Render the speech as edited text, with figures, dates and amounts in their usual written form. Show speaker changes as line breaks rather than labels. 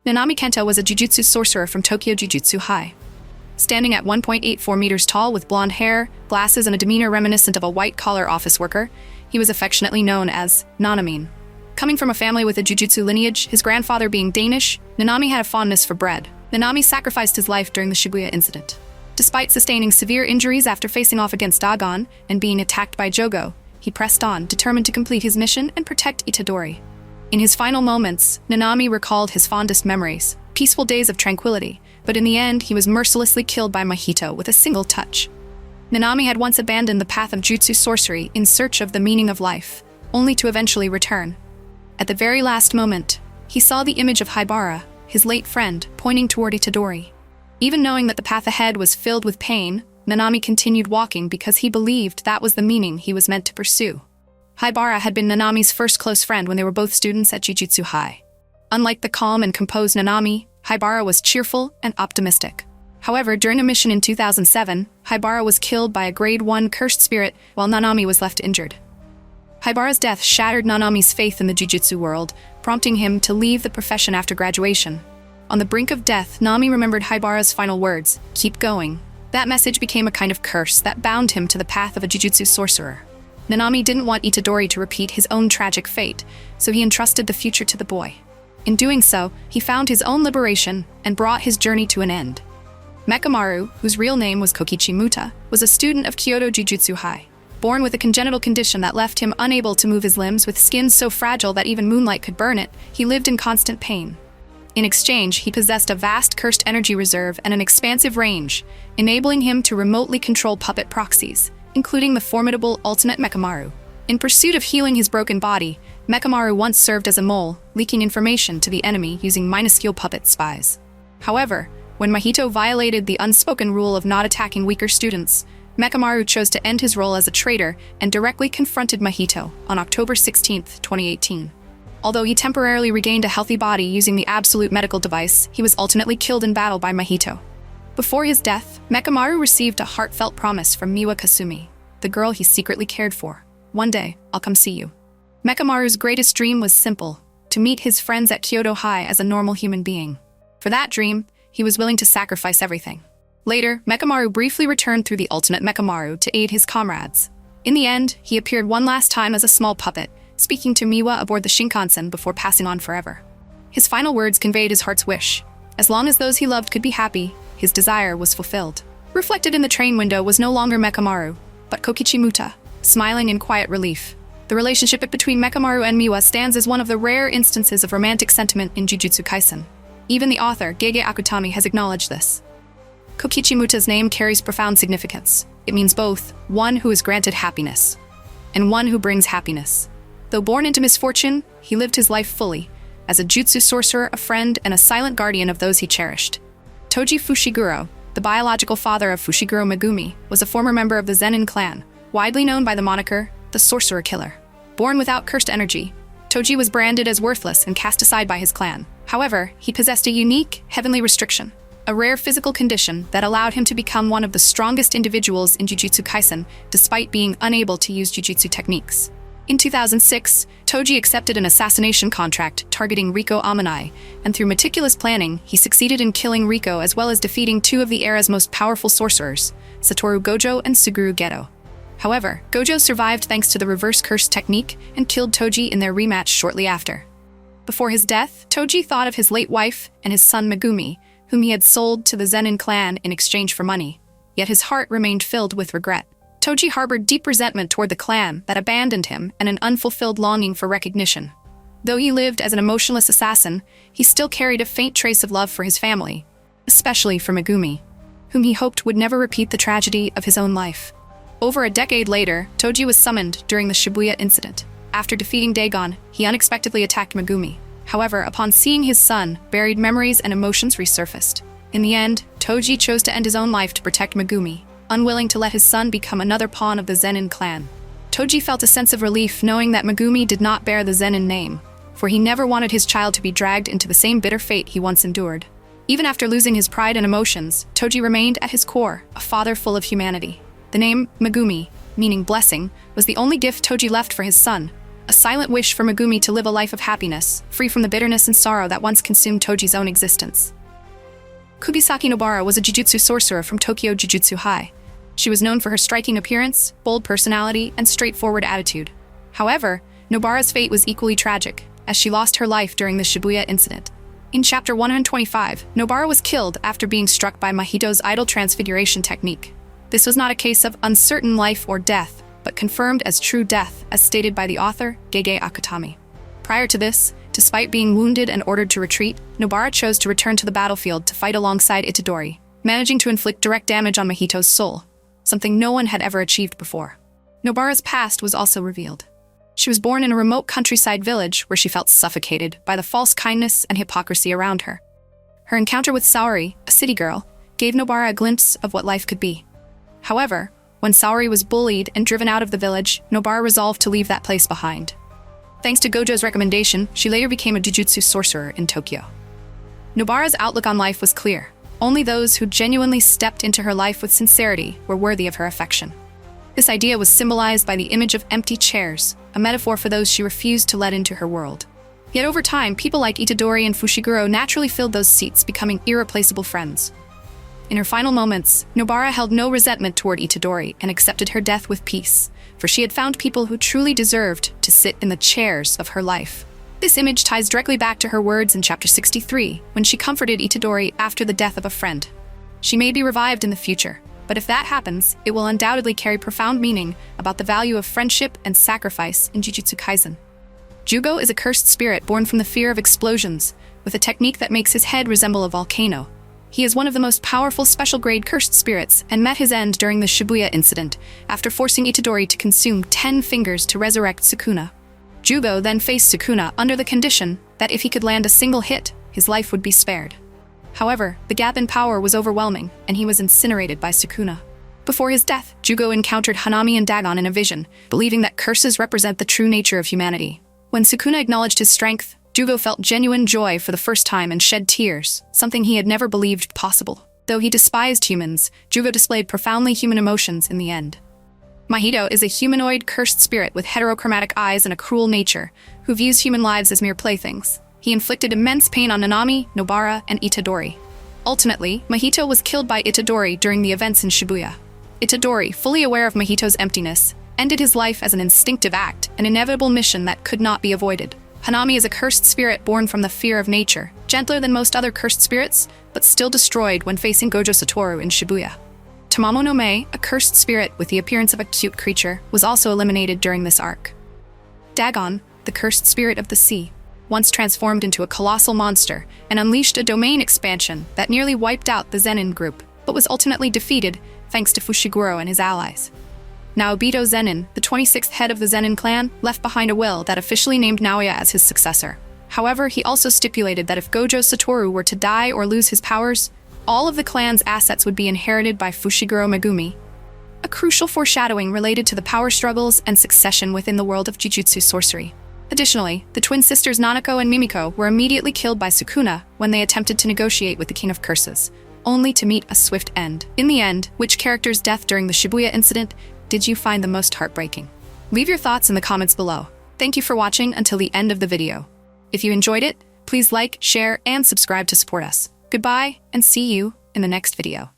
Nanami Kento was a jujutsu sorcerer from Tokyo Jujutsu High. Standing at 1.84 meters tall with blonde hair, glasses, and a demeanor reminiscent of a white-collar office worker, he was affectionately known as Nanamin. Coming from a family with a jujutsu lineage, his grandfather being Danish, Nanami had a fondness for bread. Nanami sacrificed his life during the Shibuya Incident. Despite sustaining severe injuries after facing off against Dagon and being attacked by Jougo, he pressed on, determined to complete his mission and protect Itadori. In his final moments, Nanami recalled his fondest memories, peaceful days of tranquility, but in the end, he was mercilessly killed by Mahito with a single touch. Nanami had once abandoned the path of jutsu sorcery in search of the meaning of life, only to eventually return. At the very last moment, he saw the image of Haibara, his late friend, pointing toward Itadori. Even knowing that the path ahead was filled with pain, Nanami continued walking because he believed that was the meaning he was meant to pursue. Haibara had been Nanami's first close friend when they were both students at Jujutsu High. Unlike the calm and composed Nanami, Haibara was cheerful and optimistic. However, during a mission in 2007, Haibara was killed by a Grade 1 cursed spirit while Nanami was left injured. Haibara's death shattered Nanami's faith in the jujutsu world, prompting him to leave the profession after graduation. On the brink of death, Nami remembered Haibara's final words, "Keep going." That message became a kind of curse that bound him to the path of a jujutsu sorcerer. Nanami didn't want Itadori to repeat his own tragic fate, so he entrusted the future to the boy. In doing so, he found his own liberation and brought his journey to an end. Mechamaru, whose real name was Kokichi Muta, was a student of Kyoto Jujutsu High. Born with a congenital condition that left him unable to move his limbs with skin so fragile that even moonlight could burn it, he lived in constant pain. In exchange, he possessed a vast cursed energy reserve and an expansive range, enabling him to remotely control puppet proxies, including the formidable Ultimate Mechamaru. In pursuit of healing his broken body, Mechamaru once served as a mole, leaking information to the enemy using minuscule puppet spies. However, when Mahito violated the unspoken rule of not attacking weaker students, Mechamaru chose to end his role as a traitor and directly confronted Mahito on October 16, 2018. Although he temporarily regained a healthy body using the absolute medical device, he was ultimately killed in battle by Mahito. Before his death, Mechamaru received a heartfelt promise from Miwa Kasumi, the girl he secretly cared for. "One day, I'll come see you." Mechamaru's greatest dream was simple, to meet his friends at Kyoto High as a normal human being. For that dream, he was willing to sacrifice everything. Later, Mechamaru briefly returned through the Ultimate Mechamaru to aid his comrades. In the end, he appeared one last time as a small puppet, speaking to Miwa aboard the Shinkansen before passing on forever. His final words conveyed his heart's wish. As long as those he loved could be happy, his desire was fulfilled. Reflected in the train window was no longer Mechamaru, but Kokichi Muta, smiling in quiet relief. The relationship between Mechamaru and Miwa stands as one of the rare instances of romantic sentiment in Jujutsu Kaisen. Even the author, Gege Akutami, has acknowledged this. Kokichi Muta's name carries profound significance. It means both one who is granted happiness and one who brings happiness. Though born into misfortune, he lived his life fully, as a jutsu sorcerer, a friend, and a silent guardian of those he cherished. Toji Fushiguro, the biological father of Fushiguro Megumi, was a former member of the Zen'in clan, widely known by the moniker, the Sorcerer Killer. Born without cursed energy, Toji was branded as worthless and cast aside by his clan. However, he possessed a unique, heavenly restriction, a rare physical condition that allowed him to become one of the strongest individuals in Jujutsu Kaisen, despite being unable to use jujutsu techniques. In 2006, Toji accepted an assassination contract targeting Riko Amanai, and through meticulous planning, he succeeded in killing Riko as well as defeating two of the era's most powerful sorcerers, Satoru Gojo and Suguru Geto. However, Gojo survived thanks to the reverse curse technique and killed Toji in their rematch shortly after. Before his death, Toji thought of his late wife and his son Megumi, whom he had sold to the Zen'in clan in exchange for money, yet his heart remained filled with regret. Toji harbored deep resentment toward the clan that abandoned him and an unfulfilled longing for recognition. Though he lived as an emotionless assassin, he still carried a faint trace of love for his family, especially for Megumi, whom he hoped would never repeat the tragedy of his own life. Over a decade later, Toji was summoned during the Shibuya Incident. After defeating Dagon, he unexpectedly attacked Megumi. However, upon seeing his son, buried memories and emotions resurfaced. In the end, Toji chose to end his own life to protect Megumi, unwilling to let his son become another pawn of the Zen'in clan. Toji felt a sense of relief knowing that Megumi did not bear the Zen'in name, for he never wanted his child to be dragged into the same bitter fate he once endured. Even after losing his pride and emotions, Toji remained at his core, a father full of humanity. The name Megumi, meaning blessing, was the only gift Toji left for his son, a silent wish for Megumi to live a life of happiness, free from the bitterness and sorrow that once consumed Toji's own existence. Kugisaki Nobara was a Jujutsu sorcerer from Tokyo Jujutsu High. She was known for her striking appearance, bold personality, and straightforward attitude. However, Nobara's fate was equally tragic, as she lost her life during the Shibuya Incident. In Chapter 125, Nobara was killed after being struck by Mahito's idol transfiguration technique. This was not a case of uncertain life or death, but confirmed as true death, as stated by the author, Gege Akutami. Prior to this, despite being wounded and ordered to retreat, Nobara chose to return to the battlefield to fight alongside Itadori, managing to inflict direct damage on Mahito's soul, something no one had ever achieved before. Nobara's past was also revealed. She was born in a remote countryside village where she felt suffocated by the false kindness and hypocrisy around her. Her encounter with Saori, a city girl, gave Nobara a glimpse of what life could be. However, when Saori was bullied and driven out of the village, Nobara resolved to leave that place behind. Thanks to Gojo's recommendation, she later became a Jujutsu sorcerer in Tokyo. Nobara's outlook on life was clear. Only those who genuinely stepped into her life with sincerity were worthy of her affection. This idea was symbolized by the image of empty chairs, a metaphor for those she refused to let into her world. Yet over time, people like Itadori and Fushiguro naturally filled those seats, becoming irreplaceable friends. In her final moments, Nobara held no resentment toward Itadori and accepted her death with peace, for she had found people who truly deserved to sit in the chairs of her life. This image ties directly back to her words in Chapter 63, when she comforted Itadori after the death of a friend. She may be revived in the future, but if that happens, it will undoubtedly carry profound meaning about the value of friendship and sacrifice in Jujutsu Kaisen. Jougo is a cursed spirit born from the fear of explosions, with a technique that makes his head resemble a volcano. He is one of the most powerful special-grade cursed spirits and met his end during the Shibuya Incident, after forcing Itadori to consume 10 fingers to resurrect Sukuna. Jougo then faced Sukuna under the condition that if he could land a single hit, his life would be spared. However, the gap in power was overwhelming, and he was incinerated by Sukuna. Before his death, Jougo encountered Hanami and Dagon in a vision, believing that curses represent the true nature of humanity. When Sukuna acknowledged his strength, Jougo felt genuine joy for the first time and shed tears, something he had never believed possible. Though he despised humans, Jougo displayed profoundly human emotions in the end. Mahito is a humanoid cursed spirit with heterochromatic eyes and a cruel nature, who views human lives as mere playthings. He inflicted immense pain on Nanami, Nobara, and Itadori. Ultimately, Mahito was killed by Itadori during the events in Shibuya. Itadori, fully aware of Mahito's emptiness, ended his life as an instinctive act, an inevitable mission that could not be avoided. Hanami is a cursed spirit born from the fear of nature, gentler than most other cursed spirits, but still destroyed when facing Gojo Satoru in Shibuya. Tamamo no Mae, a cursed spirit with the appearance of a cute creature, was also eliminated during this arc. Dagon, the cursed spirit of the sea, once transformed into a colossal monster and unleashed a domain expansion that nearly wiped out the Zen'in group, but was ultimately defeated thanks to Fushiguro and his allies. Naobito Zen'in, the 26th head of the Zen'in clan, left behind a will that officially named Naoya as his successor. However, he also stipulated that if Gojo Satoru were to die or lose his powers, all of the clan's assets would be inherited by Fushiguro Megumi, a crucial foreshadowing related to the power struggles and succession within the world of Jujutsu sorcery. Additionally, the twin sisters Nanako and Mimiko were immediately killed by Sukuna when they attempted to negotiate with the King of Curses, only to meet a swift end. In the end, which character's death during the Shibuya Incident did you find the most heartbreaking? Leave your thoughts in the comments below. Thank you for watching until the end of the video. If you enjoyed it, please like, share, and subscribe to support us. Goodbye, and see you in the next video.